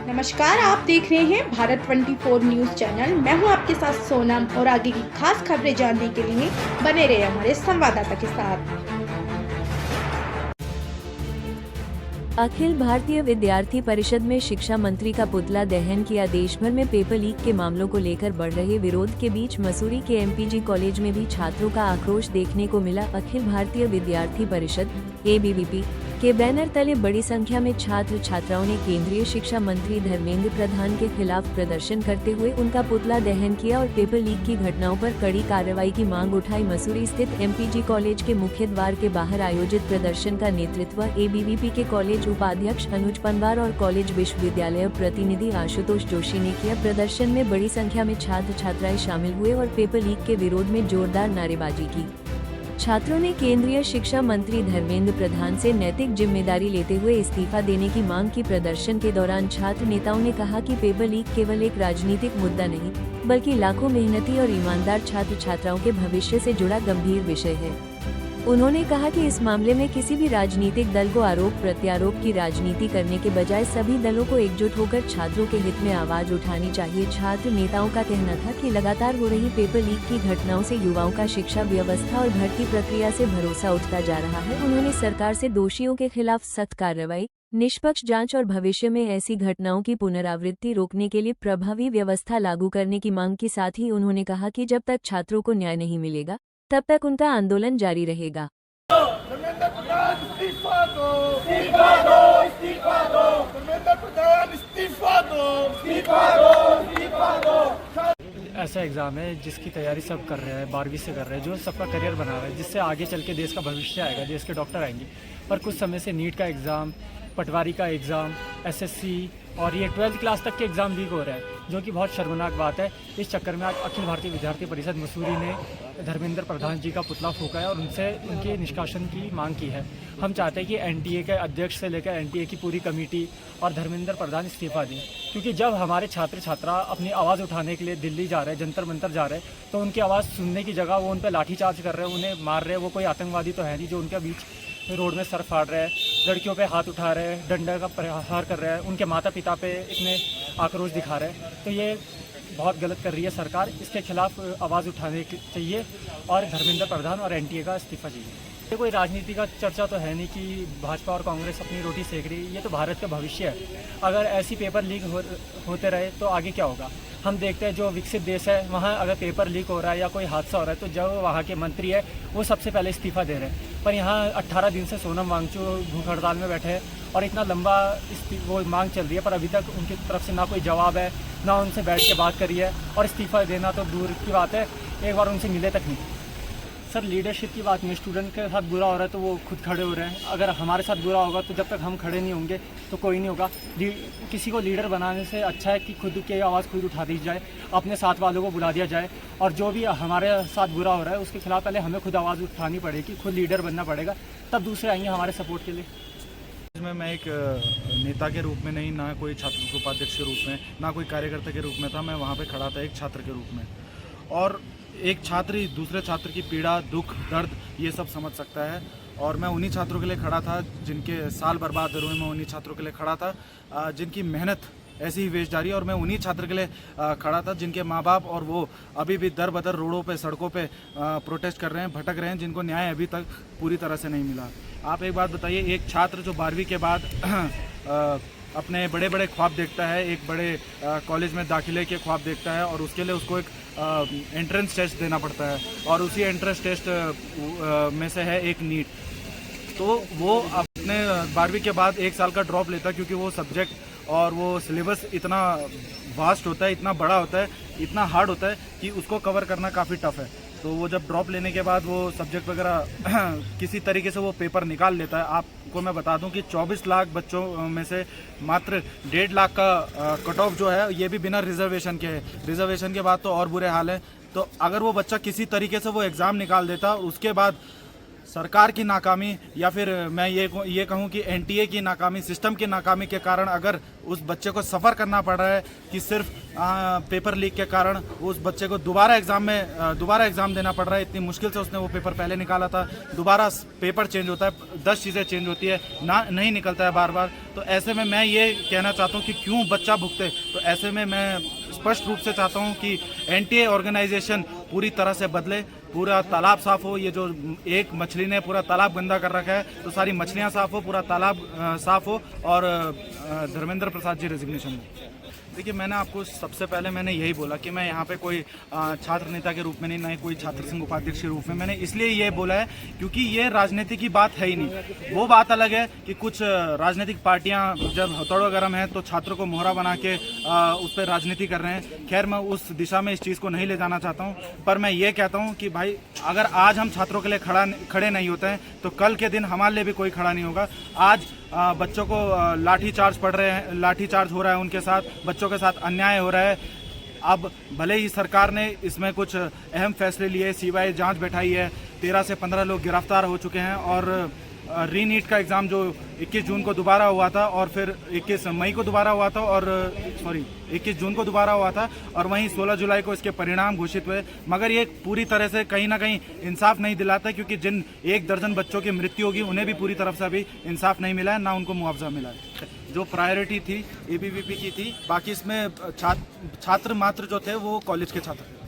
नमस्कार, आप देख रहे हैं भारत 24 न्यूज चैनल। मैं हूं आपके साथ सोनम और आगे की खास खबरें जानने के लिए बने रहे हमारे संवाददाता के साथ। अखिल भारतीय विद्यार्थी परिषद में शिक्षा मंत्री का पुतला दहन किया। देश भर में पेपर लीक के मामलों को लेकर बढ़ रहे विरोध के बीच मसूरी के एमपीजी कॉलेज में भी छात्रों का आक्रोश देखने को मिला। अखिल भारतीय विद्यार्थी परिषद (ABVP) के बैनर तले बड़ी संख्या में छात्र छात्राओं ने केंद्रीय शिक्षा मंत्री धर्मेंद्र प्रधान के खिलाफ प्रदर्शन करते हुए उनका पुतला दहन किया और पेपर लीक की घटनाओं पर कड़ी कार्रवाई की मांग उठाई। मसूरी स्थित एमपीजी कॉलेज के मुख्य द्वार के बाहर आयोजित प्रदर्शन का नेतृत्व ABVP के कॉलेज उपाध्यक्ष अनुज पंवार और कॉलेज विश्वविद्यालय प्रतिनिधि आशुतोष जोशी ने किया। प्रदर्शन में बड़ी संख्या में छात्र छात्राएं शामिल हुए और पेपर लीक के विरोध में जोरदार नारेबाजी की। छात्रों ने केंद्रीय शिक्षा मंत्री धर्मेंद्र प्रधान से नैतिक जिम्मेदारी लेते हुए इस्तीफा देने की मांग की। प्रदर्शन के दौरान छात्र नेताओं ने कहा कि पेपर लीक केवल एक राजनीतिक मुद्दा नहीं, बल्कि लाखों मेहनती और ईमानदार छात्र छात्राओं के भविष्य से जुड़ा गंभीर विषय है। उन्होंने कहा कि इस मामले में किसी भी राजनीतिक दल को आरोप प्रत्यारोप की राजनीति करने के बजाय सभी दलों को एकजुट होकर छात्रों के हित में आवाज उठानी चाहिए। छात्र नेताओं का कहना था कि लगातार हो रही पेपर लीक की घटनाओं से युवाओं का शिक्षा व्यवस्था और भर्ती प्रक्रिया से भरोसा उठता जा रहा है। उन्होंने सरकार से दोषियों के खिलाफ सख्त कार्रवाई, निष्पक्ष जांच और भविष्य में ऐसी घटनाओं की पुनरावृत्ति रोकने के लिए प्रभावी व्यवस्था लागू करने की मांग की। साथ ही उन्होंने कहा कि जब तक छात्रों को न्याय नहीं मिलेगा तब तक उनका आंदोलन जारी रहेगा। धर्मेंद्र प्रधान इस्तीफा दो, इस्तीफा दो, इस्तीफा दो। धर्मेंद्र प्रधान इस्तीफा दो, इस्तीफा दो, इस्तीफा दो। ऐसा एग्ज़ाम है जिसकी तैयारी सब कर रहे हैं, 12वीं से कर रहे हैं, जो सबका करियर बना रहा है, जिससे आगे चल के देश का भविष्य आएगा, देश के डॉक्टर आएंगे। पर कुछ समय से नीट का एग्ज़ाम, पटवारी का एग्ज़ाम, SSC और ये 12th क्लास तक के एग्ज़ाम लीक हो रहे हैं, जो कि बहुत शर्मनाक बात है। इस चक्कर में आज अखिल भारतीय विद्यार्थी परिषद मसूरी ने धर्मेंद्र प्रधान जी का पुतला फूंका है और उनसे उनके निष्कासन की मांग की है। हम चाहते हैं कि NTA के अध्यक्ष से लेकर NTA की पूरी कमेटी और धर्मेंद्र प्रधान इस्तीफा दें, क्योंकि जब हमारे छात्र छात्रा अपनी आवाज़ उठाने के लिए दिल्ली जा रहे हैं, जंतर मंतर जा रहे हैं, तो उनकी आवाज़ सुनने की जगह वो उन पर लाठीचार्ज कर रहे हैं, उन्हें मार रहे हैं। वो कोई आतंकवादी तो है नहीं जो उनके बीच रोड में सर फाड़ रहे हैं, लड़कियों पे हाथ उठा रहे हैं, डंडा का प्रहार कर रहे हैं, उनके माता पिता पे इतने आक्रोश दिखा रहे हैं। तो ये बहुत गलत कर रही है सरकार। इसके खिलाफ आवाज़ उठाने चाहिए और धर्मेंद्र प्रधान और NTA का इस्तीफा चाहिए। ये कोई राजनीति का चर्चा तो है नहीं कि भाजपा और कांग्रेस अपनी रोटी सेक रही है। ये तो भारत का भविष्य है। अगर ऐसी पेपर लीक होते रहे तो आगे क्या होगा? हम देखते हैं जो विकसित देश है वहाँ अगर पेपर लीक हो रहा है या कोई हादसा हो रहा है तो जो वहाँ के मंत्री है वो सबसे पहले इस्तीफा दे रहे हैं। पर यहाँ 18 दिन से सोनम वांगचुक भूख हड़ताल में बैठे हैं और इतना लंबा वो मांग चल रही है, पर अभी तक उनकी तरफ से ना कोई जवाब है, ना उनसे बैठ के बात करी है। और इस्तीफा देना तो दूर की बात है, एक बार उनसे मिले तक नहीं। सर, लीडरशिप की बात नहीं, स्टूडेंट के साथ बुरा हो रहा है तो वो खुद खड़े हो रहे हैं। अगर हमारे साथ बुरा होगा तो जब तक हम खड़े नहीं होंगे तो कोई नहीं होगा। किसी को लीडर बनाने से अच्छा है कि खुद की आवाज़ खुद उठा दी जाए, अपने साथ वालों को बुला दिया जाए और जो भी हमारे साथ बुरा हो रहा है उसके खिलाफ पहले हमें खुद आवाज़ उठानी पड़ेगी, खुद लीडर बनना पड़ेगा, तब दूसरे आएंगे हमारे सपोर्ट के लिए। मैं एक नेता के रूप में नहीं, ना कोई छात्र उपाध्यक्ष के रूप में, ना कोई कार्यकर्ता के रूप में था। मैं वहाँ पे खड़ा था एक छात्र के रूप में, और एक छात्र ही दूसरे छात्र की पीड़ा, दुख, दर्द ये सब समझ सकता है। और मैं उन्हीं छात्रों के लिए खड़ा था जिनके साल बर्बाद हुए, मैं उन्हीं छात्रों के लिए खड़ा था जिनकी मेहनत ऐसी ही वेस्ट जा रही है। और मैं उन्हीं छात्र के लिए खड़ा था जिनके माँ बाप और वो अभी भी दर बदर रोडों पे, सड़कों पे प्रोटेस्ट कर रहे हैं, भटक रहे हैं, जिनको न्याय अभी तक पूरी तरह से नहीं मिला। आप एक बात बताइए, एक छात्र जो 12वीं के बाद अपने बड़े बड़े ख्वाब देखता है, एक बड़े कॉलेज में दाखिले के ख्वाब देखता है और उसके लिए उसको एक एंट्रेंस टेस्ट देना पड़ता है, और उसी एंट्रेंस टेस्ट में से है एक नीट। तो वो अपने 12वीं के बाद 1 साल का ड्रॉप लेता है, क्योंकि वो सब्जेक्ट और वो सिलेबस इतना वास्ट होता है, इतना बड़ा होता है, इतना हार्ड होता है कि उसको कवर करना काफ़ी टफ है। तो वो जब ड्रॉप लेने के बाद वो सब्जेक्ट वगैरह किसी तरीके से वो पेपर निकाल लेता है। आपको मैं बता दूं कि 24 लाख बच्चों में से मात्र 1.5 लाख का कट ऑफ जो है ये भी बिना रिजर्वेशन के है। रिजर्वेशन के बाद तो और बुरे हाल है। तो अगर वो बच्चा किसी तरीके से वो एग्ज़ाम निकाल देता, उसके बाद सरकार की नाकामी या फिर मैं ये कहूँ कि NTA की नाकामी, सिस्टम की नाकामी के कारण अगर उस बच्चे को सफ़र करना पड़ रहा है कि सिर्फ पेपर लीक के कारण उस बच्चे को दोबारा एग्ज़ाम देना पड़ रहा है। इतनी मुश्किल से उसने वो पेपर पहले निकाला था, दोबारा पेपर चेंज होता है, 10 चीज़ें चेंज होती है ना, नहीं निकलता है बार बार। तो ऐसे में मैं ये कहना चाहता हूँ कि क्यों बच्चा भुगते। तो ऐसे में मैं स्पष्ट रूप से चाहता हूँ कि एनटीए ऑर्गेनाइजेशन पूरी तरह से बदले, पूरा तालाब साफ हो। ये जो एक मछली ने पूरा तालाब गंदा कर रखा है, तो सारी मछलियाँ साफ हो, पूरा तालाब साफ हो और धर्मेंद्र प्रसाद जी रेजिग्नेशन हो। देखिए, मैंने आपको सबसे पहले मैंने यही बोला कि मैं यहाँ पे कोई छात्र नेता के रूप में नहीं, ना ही कोई छात्र संघ उपाध्यक्ष के रूप में। मैंने इसलिए ये बोला है क्योंकि ये राजनीति की बात है ही नहीं। वो बात अलग है कि कुछ राजनीतिक पार्टियाँ जब हथौड़ा गर्म है तो छात्रों को मोहरा बना के उस पर राजनीति कर रहे हैं। खैर, मैं उस दिशा में इस चीज़ को नहीं ले जाना चाहता हूँ, पर मैं ये कहता हूँ कि भाई अगर आज हम छात्रों के लिए खड़े नहीं होते हैं तो कल के दिन हमारे लिए भी कोई खड़ा नहीं होगा। आज बच्चों को लाठी चार्ज पड़ रहे हैं, लाठी चार्ज हो रहा है उनके साथ, बच्चों के साथ अन्याय हो रहा है। अब भले ही सरकार ने इसमें कुछ अहम फैसले लिए, सीबीआई जांच बैठाई है, 13 से 15 लोग गिरफ्तार हो चुके हैं और रीनीट का एग्ज़ाम जो 21 जून को दोबारा हुआ था और फिर 21 मई को दोबारा हुआ था और 21 जून को दोबारा हुआ था और वहीं 16 जुलाई को इसके परिणाम घोषित हुए। मगर ये पूरी तरह से कहीं ना कहीं इंसाफ नहीं दिलाता, क्योंकि जिन 1 दर्जन बच्चों की मृत्यु होगी उन्हें भी पूरी तरफ से अभी इंसाफ नहीं मिला है, ना उनको मुआवजा मिला है। जो प्रायोरिटी थी एबीवीपी की थी, बाकी इसमें छात्र मात्र जो थे वो कॉलेज के छात्र थे।